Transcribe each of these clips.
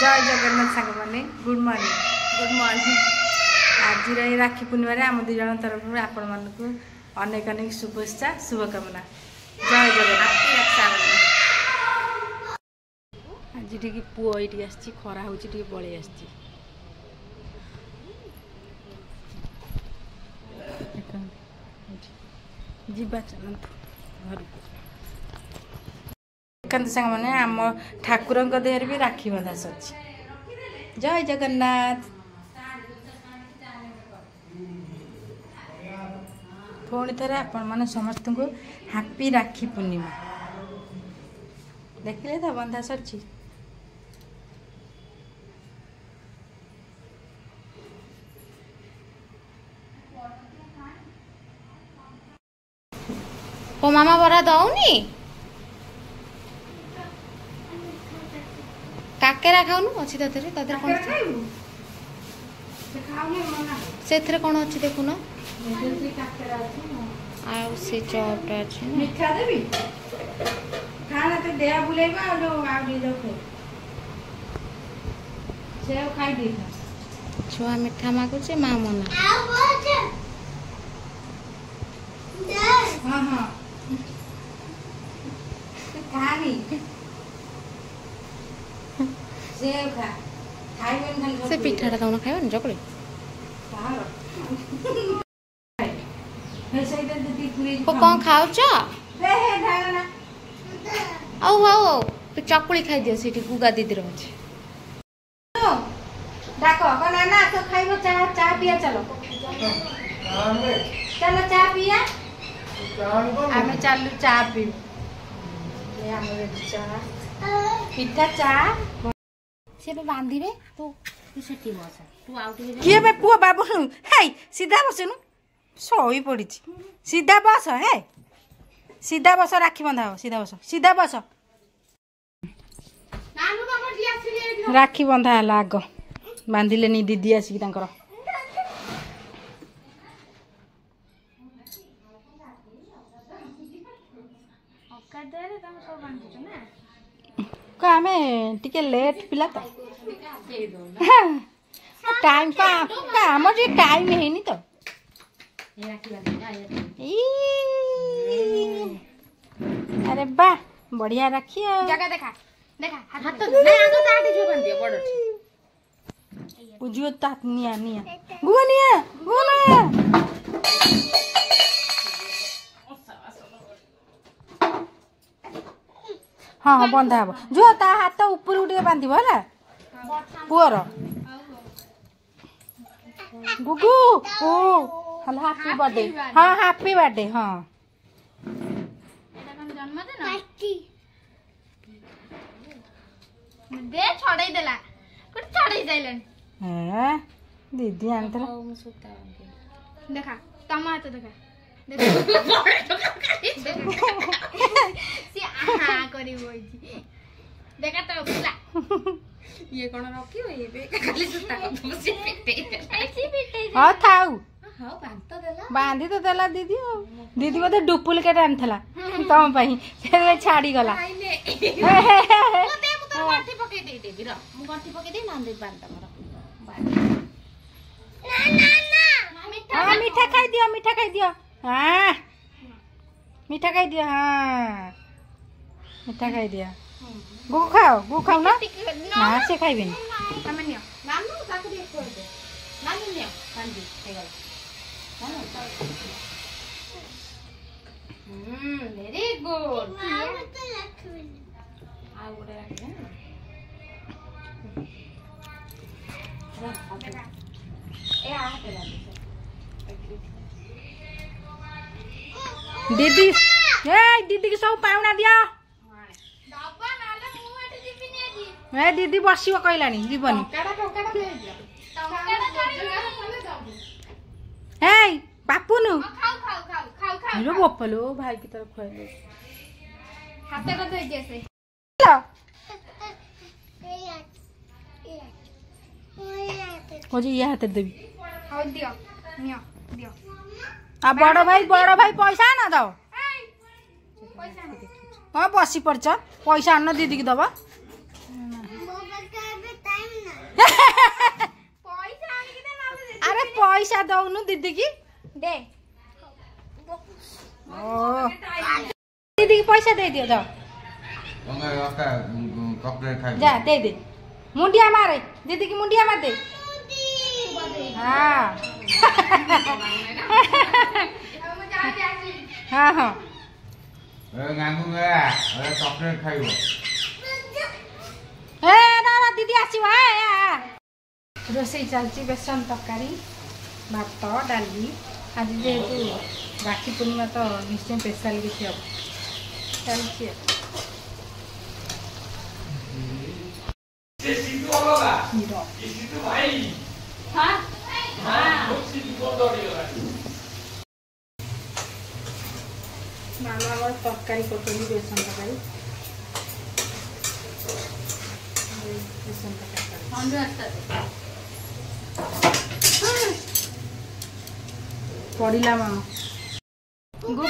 जय जगन्नाथ सांग मैंने गुड मॉर्निंग आज राखी पूर्णिमा आम दु जन तरफ आपण मानक अनेक अनेक शुभेच्छा शुभकामना जय जगन्नाथ। आज टी पुओ ये खरा हो पलि आस चलतु घर सांग मैंने आम ठाकुर देहर भी राखी बंधा सर। जय जगन्नाथ। पुणी थे आपण मैंने समस्त को हैप्पी राखी पूर्णिमा देखिले तो बंधा सर। को मामा बरा दौनी काकेरा खाऊनु अच्छी तथरे तथरे कोन सेथरे कोन अच्छी देखुन आ से चॉपटा अछि मीठा देबी खाना तो देया बुलेबा आ दे दो सेव खाई दे छुआ मीठा मागु छे मा मना हां हां खानी सेव खा खाइबन खाली से पिठाटा तौन खाइबन चकले हे सही दे दी पूरी को कोन खाउ छ हे हे ढालना आओ तो चकुली खाई दियो सेठी गुगा दीदी रहछ डाको को नाना तो खाइबो चाह पिया चलो चलो चाह पिया आमे चालू चाह पी ये हमरे चाह पिठा चाह से पे बांधीबे तो सेठी बस तू आउट किए बे पुआ बाबू हे सीधा बसनु सोई पड़ी सीधा बस हे सीधा बस राखी बंधा हो सीधा बस राखी बंधा है आग बांधिले नी दीदी आसिक तांकर आमे टिके लेट पिला तो टाइम काम जी टाइम है नी तो अरे वाह बढ़िया रखी जगह देखा देखा हाथ नहीं आगो ताटी जो बन दियो बड़ बुझियो तात निया गुनिया हाँ बंधा हम जो ता हाथ ऊपर उठे बांधिब है पुअर गुगु ओ हेलो हैप्पी बर्थडे हाँ हैप्पी बर्थडे हाँ दे छड़ाई देला कुछ छड़ाई जाइलन हैं दीदी आनतला देखा तम हाथ देखा सी आहा करी बोइजी देखा तो पुला ये कोन रखियो ये बे खाली सुता बसी पिटे हां थाउ हां बांधी तो देला दीदी बोधे डुप्लिकेट आनथला तम पई फेर छाड़ी गला गंठी पके दे बिर मु गंठी पके दे नांदे बांध तमरा ना मीठा खाई दियो हाँ मीठा खाई दियो हाँ मीठा खाई दियो गु खाओ ना ना से खाइबे तमे नियो नानू ताके दे छोड़ दे नानू नियो कांदी हे गला वेरी गुड आ गुडे रखना ए आ देला दीदी की सब पाउना दिया ए दीदी बसिव कहलानी जीवनी ए पापुनु हेलो बोपलो भाई की तरफ खोले हाथे को धोई दिया से हो जी ये हाथ देबी हो दियो नियो दियो आ बड़ भाई पैसा ना दो हाँ बसी पड़छ पैसा आन दीदी की दबा पैसा दौनु दीदी की दे ओ दीदी की पैसा दे दियो जाओ जा दे दे मुंडिया मारे दीदी की मुंडिया मार दे हाँ हाँ हाँ चॉकलेट खाइब ए ना ना दीदी आसीबा रोसई चलती बेसन तरकारी भात डाली आज जेहेतु राखी पूर्णिमा तो निश्चय स्पेशल किसी हम चलती मामा तरकारी कर बेसन तरकारी बेसन तरकारी पड़िला मामा गुगु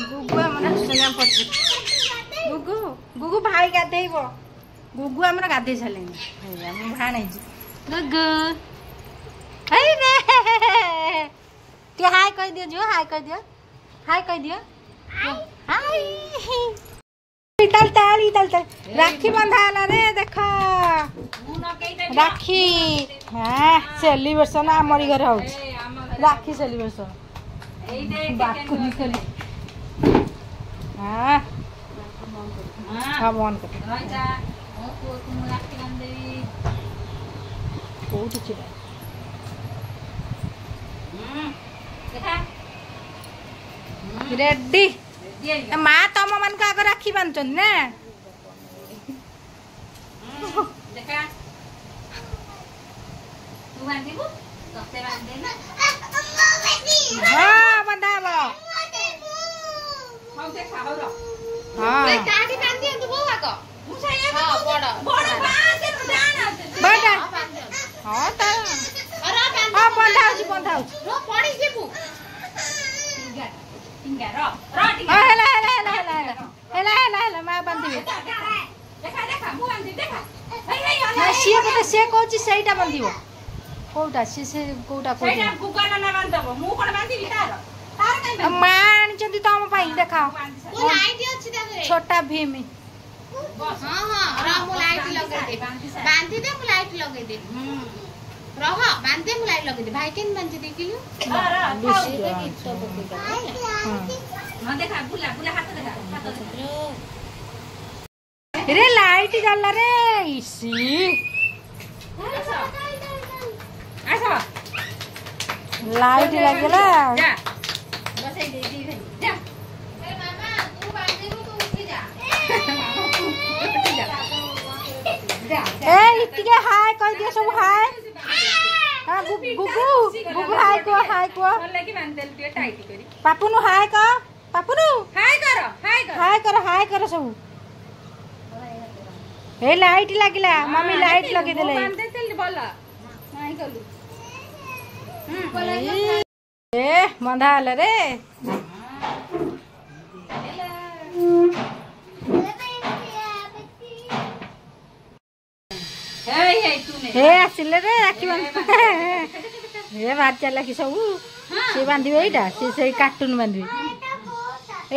गुगु आमर सुना पड़े गुगु गुगु भाई गाधेब गुगु आमर गाधे सारे भाई गुगु ती हाय कह दियो जो हाय कह दियो हाय कह दियो हाय इतल तल राखी बंधा रे देख राखी हाँ सेलिब्रेशन आमरी घर हो राखी सेलिब्रेशन बाकुनी सेली हाँ हाँ मन कर कोठी छिड़ा रेडी माँ तुम मान को आग राखी बांध ना हाँ बंधा सी कौन सहीटा बांध कौटा सी कौटा माँ आनी तुम देखा छोटा भीम भाई के बांधी देखिलु रे लाइट जला रे इसी लाइट लगला ए इतके हाय कह दियो सब हाय हां गुगु गुगु हाय को पापुनु हाय को पापुनु हाय करो सब हे लाइट लागला मम्मी लाइट लगे देले ए बंधा हले रे हे आसिले रे राखी बांध हे बात चला कि सब से बांधिबे एटा से कार्टून बांधिबे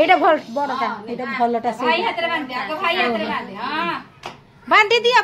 एटा भल बड़टा एटा भलटा से भाई हाथ रे बांध आगे भाई हाथ रे बांध हां बांधी दियो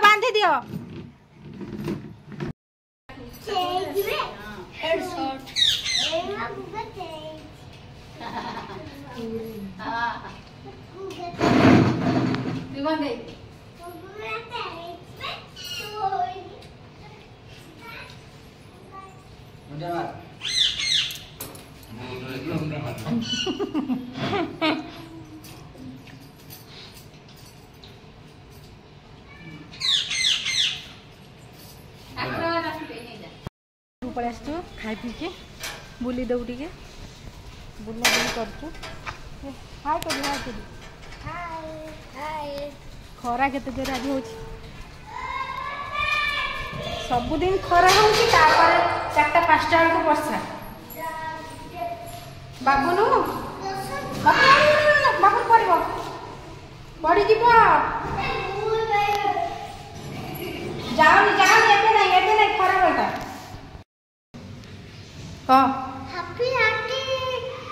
पड़े आसु खाई पी के बुली दऊ टे बुला बुली कर हाय कर खरा केते जोर आज हो सबुदिन खरा हो 4टा 5टा बेलू वर्षा बाबुनु बाबू पड़ो पड़ी जीव जाओ एबे नहीं खरा बेटा कह हैप्पी राखी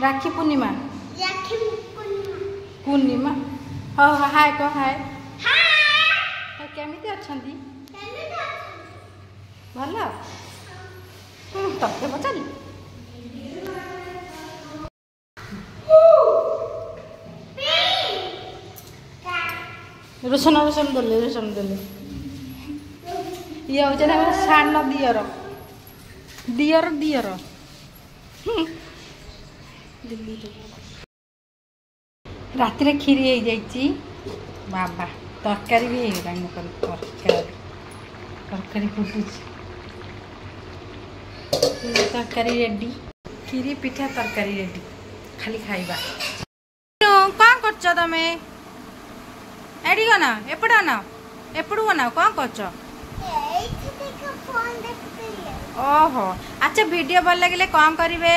राखी पूर्णिमा राखी पूर्णिमा हाँ हाँ हाय कह हाय हाय केमिति अछंती केमिति भल तते पचारि रोशन रोशन देले ये हूँ ना सान दियर दियर दियर राति रे खीरी हो जाइए बाबा तरकारी भी हो तरकारी फुटू तरकारी रेडी खीरी पिठा तरकारी रेडी खाली खाइबा कौन कर तमें एडी गना एपड़ ना एपड़ू गना कौन कर ओहो अच्छा वीडियो भल लगे कौन करेंगे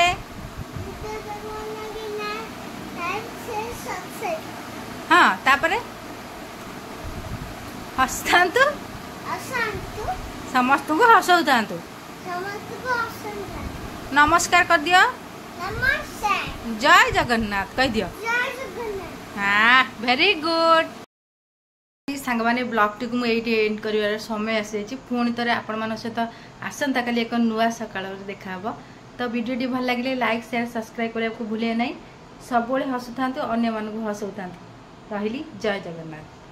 हाँ तापरे हसता समस्त को हसौता नमस्कार कर दियो जय जगन्नाथ कह दियो हाँ वेरी गुड सांग माने ब्लॉग टी को ये एंड कर समय आसी पुणी थे आपण सहित आसंता काली एक नुआ सकाल देखा तो वीडियो भल लगे लाइक शेयर सब्सक्राइब करने को भूलिए ना सब हसुता अन्य मानक हसौता रही जय जगन्नाथ।